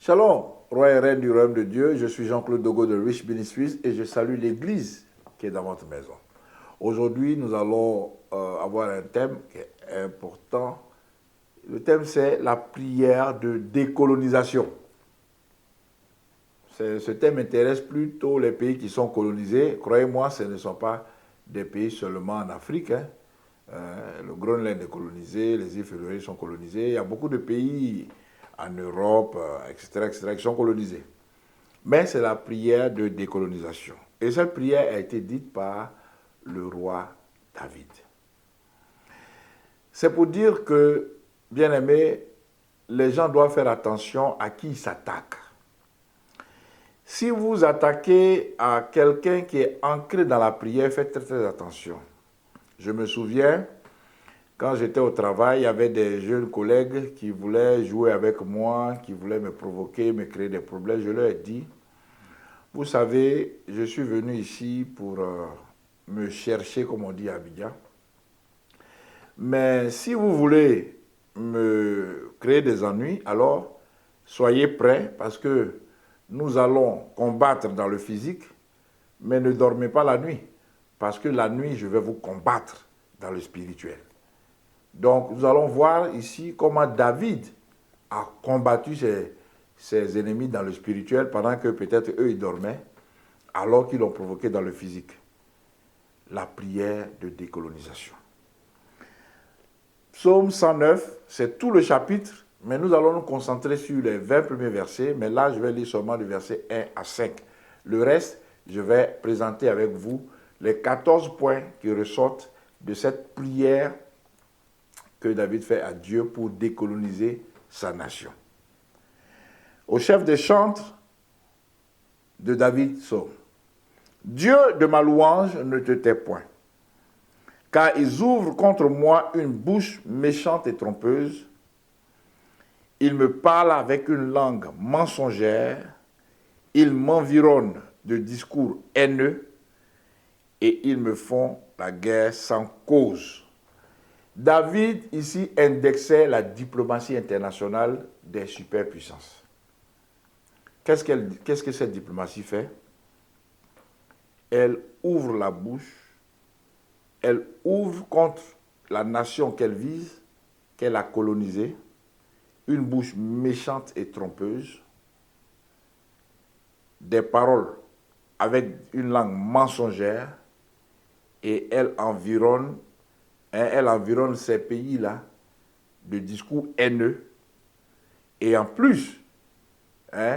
Shalom, roi et reine du royaume de Dieu, je suis Jean-Claude Dogo de Rich Ministries et je salue l'église qui est dans votre maison. Aujourd'hui, nous allons avoir un thème qui est important. Le thème, c'est la prière de décolonisation. Ce thème intéresse plutôt les pays qui sont colonisés. Croyez-moi, ce ne sont pas des pays seulement en Afrique. Le Groenland est colonisé, les îles Féroé sont colonisées. Il y a beaucoup de pays en Europe, etc., qui sont colonisés. Mais c'est la prière de décolonisation. Et cette prière a été dite par le roi David. C'est pour dire que, bien aimé, les gens doivent faire attention à qui ils s'attaquent. Si vous attaquez à quelqu'un qui est ancré dans la prière, faites très, très attention. Je me souviens, quand j'étais au travail, il y avait des jeunes collègues qui voulaient jouer avec moi, qui voulaient me provoquer, me créer des problèmes. Je leur ai dit, vous savez, je suis venu ici pour me chercher, comme on dit à Abidjan. Mais si vous voulez me créer des ennuis, alors soyez prêts parce que nous allons combattre dans le physique, mais ne dormez pas la nuit. Parce que la nuit, je vais vous combattre dans le spirituel. Donc, nous allons voir ici comment David a combattu ses ennemis dans le spirituel pendant que peut-être eux, ils dormaient, alors qu'ils l'ont provoqué dans le physique. La prière de décolonisation. Psaume 109, c'est tout le chapitre, mais nous allons nous concentrer sur les 20 premiers versets, mais là, je vais lire seulement du verset 1 à 5. Le reste, je vais présenter avec vous les 14 points qui ressortent de cette prière que David fait à Dieu pour décoloniser sa nation. Au chef des chantres de David, psaume. Dieu de ma louange ne te tait point, car ils ouvrent contre moi une bouche méchante et trompeuse. Ils me parlent avec une langue mensongère. Ils m'environnent de discours haineux et ils me font la guerre sans cause. David, ici, indexait la diplomatie internationale des superpuissances. Qu'est-ce que cette diplomatie fait? Elle ouvre la bouche, elle ouvre contre la nation qu'elle vise, qu'elle a colonisée, une bouche méchante et trompeuse, des paroles avec une langue mensongère, et elle environne ces pays-là de discours haineux. Et en plus,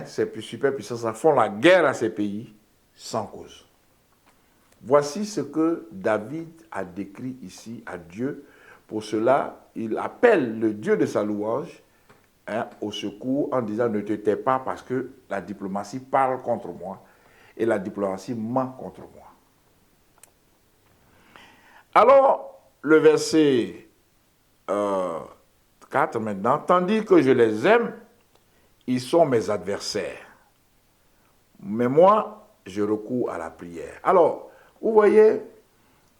ces superpuissances font la guerre à ces pays sans cause. Voici ce que David a décrit ici à Dieu. Pour cela, il appelle le Dieu de sa louange au secours en disant « Ne te tais pas parce que la diplomatie parle contre moi et la diplomatie ment contre moi. » Alors, le verset 4 maintenant, « Tandis que je les aime, ils sont mes adversaires. Mais moi, je recours à la prière. » Alors, vous voyez,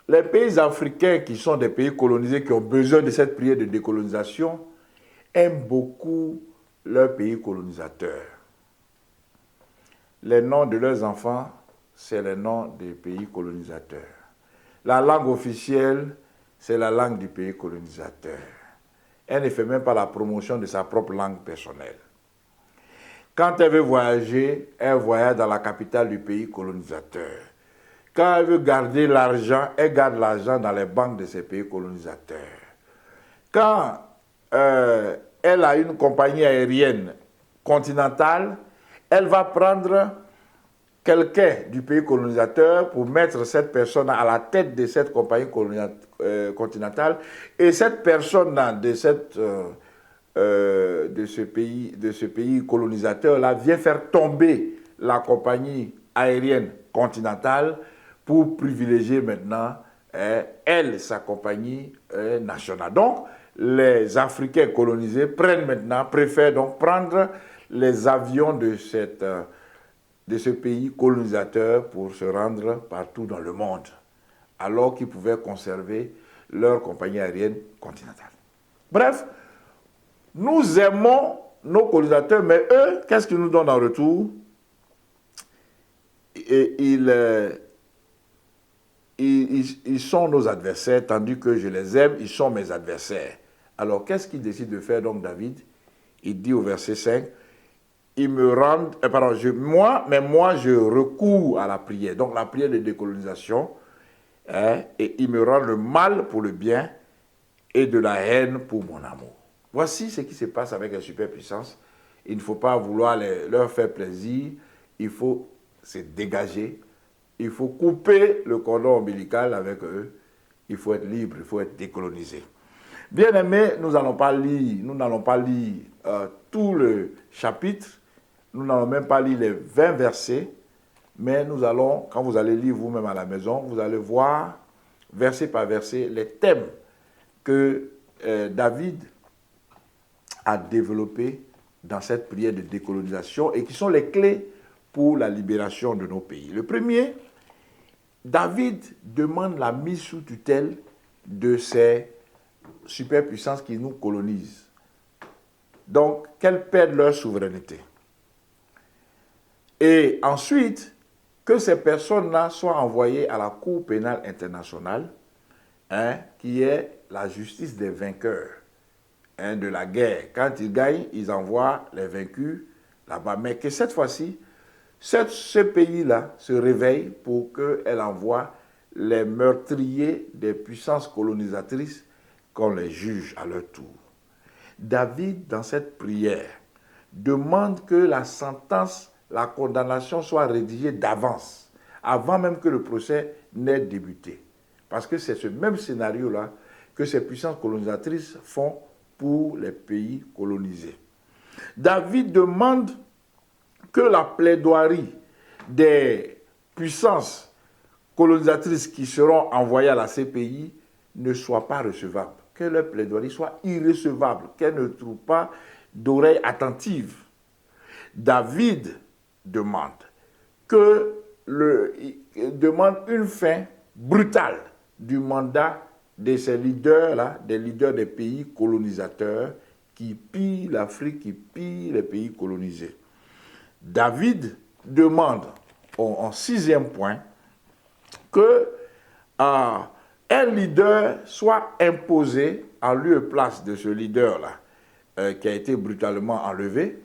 les pays africains qui sont des pays colonisés, qui ont besoin de cette prière de décolonisation, aiment beaucoup leurs pays colonisateurs. Les noms de leurs enfants, c'est les noms des pays colonisateurs. La langue officielle, c'est la langue du pays colonisateur. Elle ne fait même pas la promotion de sa propre langue personnelle. Quand elle veut voyager, elle voyage dans la capitale du pays colonisateur. Quand elle veut garder l'argent, elle garde l'argent dans les banques de ces pays colonisateurs. Quand elle a une compagnie aérienne continentale, elle va prendre quelqu'un du pays colonisateur pour mettre cette personne à la tête de cette compagnie continentale. Et cette personne de ce pays colonisateur-là vient faire tomber la compagnie aérienne continentale pour privilégier maintenant, sa compagnie nationale. Donc, les Africains colonisés préfèrent donc prendre les avions de ce pays colonisateur pour se rendre partout dans le monde, alors qu'ils pouvaient conserver leur compagnie aérienne continentale. Bref, nous aimons nos colonisateurs, mais eux, qu'est-ce qu'ils nous donnent en retour? Et ils sont nos adversaires, tandis que je les aime, ils sont mes adversaires. Alors, qu'est-ce qu'il décide de faire, donc, David? Il dit au verset 5, ils me rendent, moi, je recours à la prière. Donc, la prière de décolonisation, hein, et ils me rendent le mal pour le bien et de la haine pour mon amour. Voici ce qui se passe avec les superpuissances. Il ne faut pas vouloir leur faire plaisir, il faut se dégager, il faut couper le cordon ombilical avec eux, il faut être libre, il faut être décolonisé. Bien aimé, nous n'allons pas lire tout le chapitre, nous n'allons même pas lire les 20 versets, mais nous allons, quand vous allez lire vous-même à la maison, vous allez voir, verset par verset, les thèmes que David a développés dans cette prière de décolonisation et qui sont les clés pour la libération de nos pays. Le premier, David demande la mise sous tutelle de ces superpuissances qui nous colonisent. Donc, qu'elles perdent leur souveraineté. Et ensuite, que ces personnes-là soient envoyées à la Cour pénale internationale, hein, qui est la justice des vainqueurs, hein, de la guerre. Quand ils gagnent, ils envoient les vaincus là-bas. Mais que cette fois-ci, ce pays-là se réveille pour qu'elle envoie les meurtriers des puissances colonisatrices qu'on les juge à leur tour. David, dans cette prière, demande que la sentence, la condamnation soit rédigée d'avance, avant même que le procès n'ait débuté. Parce que c'est ce même scénario-là que ces puissances colonisatrices font pour les pays colonisés. David demande que la plaidoirie des puissances colonisatrices qui seront envoyées à la CPI ne soit pas recevable, que leur plaidoirie soit irrecevable, qu'elle ne trouve pas d'oreille attentive. David demande une fin brutale du mandat de ces leaders-là, des leaders des pays colonisateurs qui pillent l'Afrique, qui pillent les pays colonisés. David demande, en 6e point, que un leader soit imposé en lieu et place de ce leader-là, qui a été brutalement enlevé,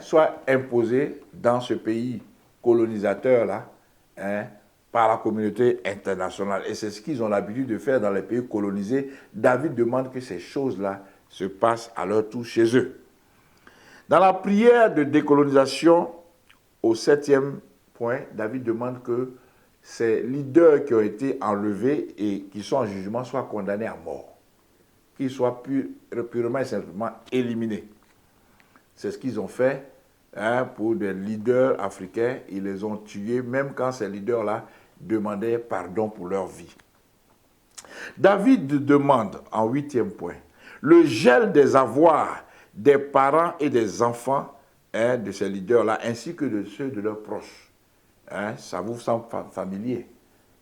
soit imposé dans ce pays colonisateur-là, par la communauté internationale. Et c'est ce qu'ils ont l'habitude de faire dans les pays colonisés. David demande que ces choses-là se passent à leur tour chez eux. Dans la prière de décolonisation, au 7e point, David demande que ces leaders qui ont été enlevés et qui sont en jugement soient condamnés à mort, qu'ils soient purement et simplement éliminés. C'est ce qu'ils ont fait pour des leaders africains. Ils les ont tués, même quand ces leaders-là demandaient pardon pour leur vie. David demande, en 8e point, le gel des avoirs des parents et des enfants de ces leaders-là, ainsi que de ceux de leurs proches. Ça vous semble familier.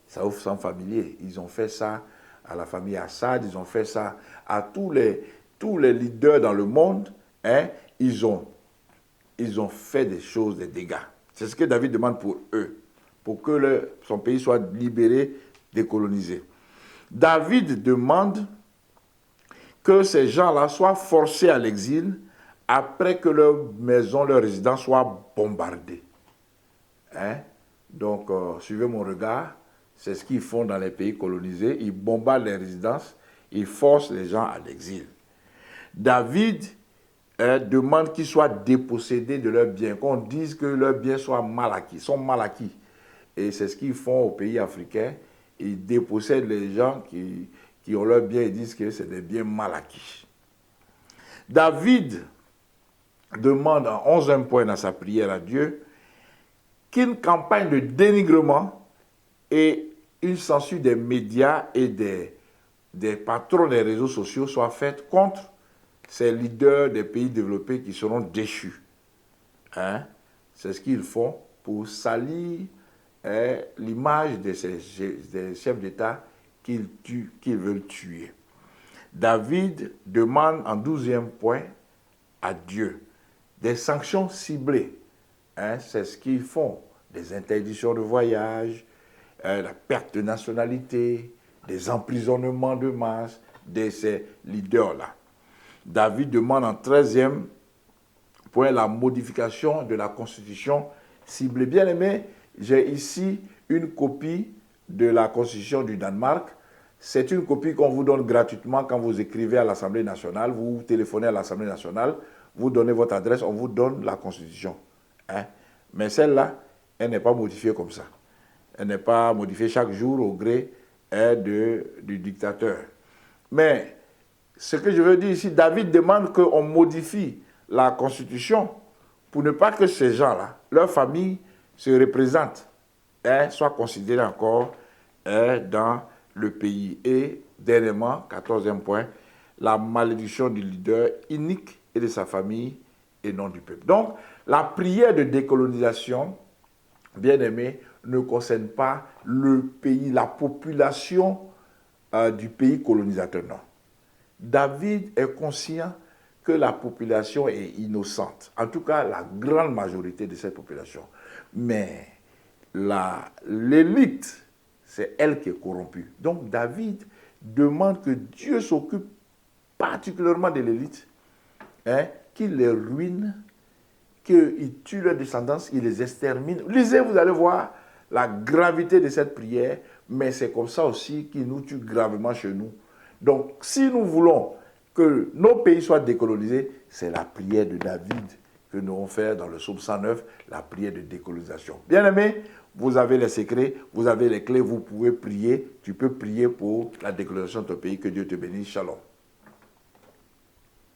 Ça vous semble familier. Ils ont fait ça à la famille Assad, ils ont fait ça à tous les leaders dans le monde. Ils ont fait des choses, des dégâts. C'est ce que David demande pour eux, pour que son pays soit libéré, décolonisé. David demande que ces gens-là soient forcés à l'exil après que leur maison, leur résidence soient bombardées. Donc, suivez mon regard, c'est ce qu'ils font dans les pays colonisés. Ils bombardent les résidences, ils forcent les gens à l'exil. David demande qu'ils soient dépossédés de leurs biens, qu'on dise que leurs biens sont mal acquis. Et c'est ce qu'ils font aux pays africains. Ils dépossèdent les gens qui ont leurs biens et disent que c'est des biens mal acquis. David demande en 11e point dans sa prière à Dieu qu'une campagne de dénigrement et une censure des médias et des patrons des réseaux sociaux soit faite contre ces leaders des pays développés qui seront déchus. C'est ce qu'ils font pour salir l'image des chefs d'État qu'ils veulent tuer. David demande en 12e point à Dieu des sanctions ciblées. Hein, c'est ce qu'ils font. Des interdictions de voyage, la perte de nationalité, des emprisonnements de masse de ces leaders-là. David demande en 13e point la modification de la Constitution ciblée. Bien aimé, j'ai ici une copie de la Constitution du Danemark. C'est une copie qu'on vous donne gratuitement quand vous écrivez à l'Assemblée nationale, vous téléphonez à l'Assemblée nationale, vous donnez votre adresse, on vous donne la Constitution. Hein? Mais celle-là, elle n'est pas modifiée comme ça. Elle n'est pas modifiée chaque jour au gré du dictateur. Mais ce que je veux dire ici, David demande qu'on modifie la Constitution pour ne pas que ces gens-là, leur famille, se représentent, soient considérés encore dans le pays. Et dernièrement, 14e point, la malédiction du leader inique et de sa famille et non du peuple. Donc, la prière de décolonisation, bien aimé, ne concerne pas le pays, la population du pays colonisateur, non. David est conscient que la population est innocente, en tout cas la grande majorité de cette population. Mais l'élite, c'est elle qui est corrompue. Donc David demande que Dieu s'occupe particulièrement de l'élite, qu'il les ruine, qu'il tue leurs descendants, il les extermine. Lisez, vous allez voir la gravité de cette prière, mais c'est comme ça aussi qu'il nous tue gravement chez nous. Donc, si nous voulons que nos pays soient décolonisés, c'est la prière de David que nous allons faire dans le psaume 109, la prière de décolonisation. Bien-aimés, vous avez les secrets, vous avez les clés, vous pouvez prier. Tu peux prier pour la décolonisation de ton pays. Que Dieu te bénisse. Shalom.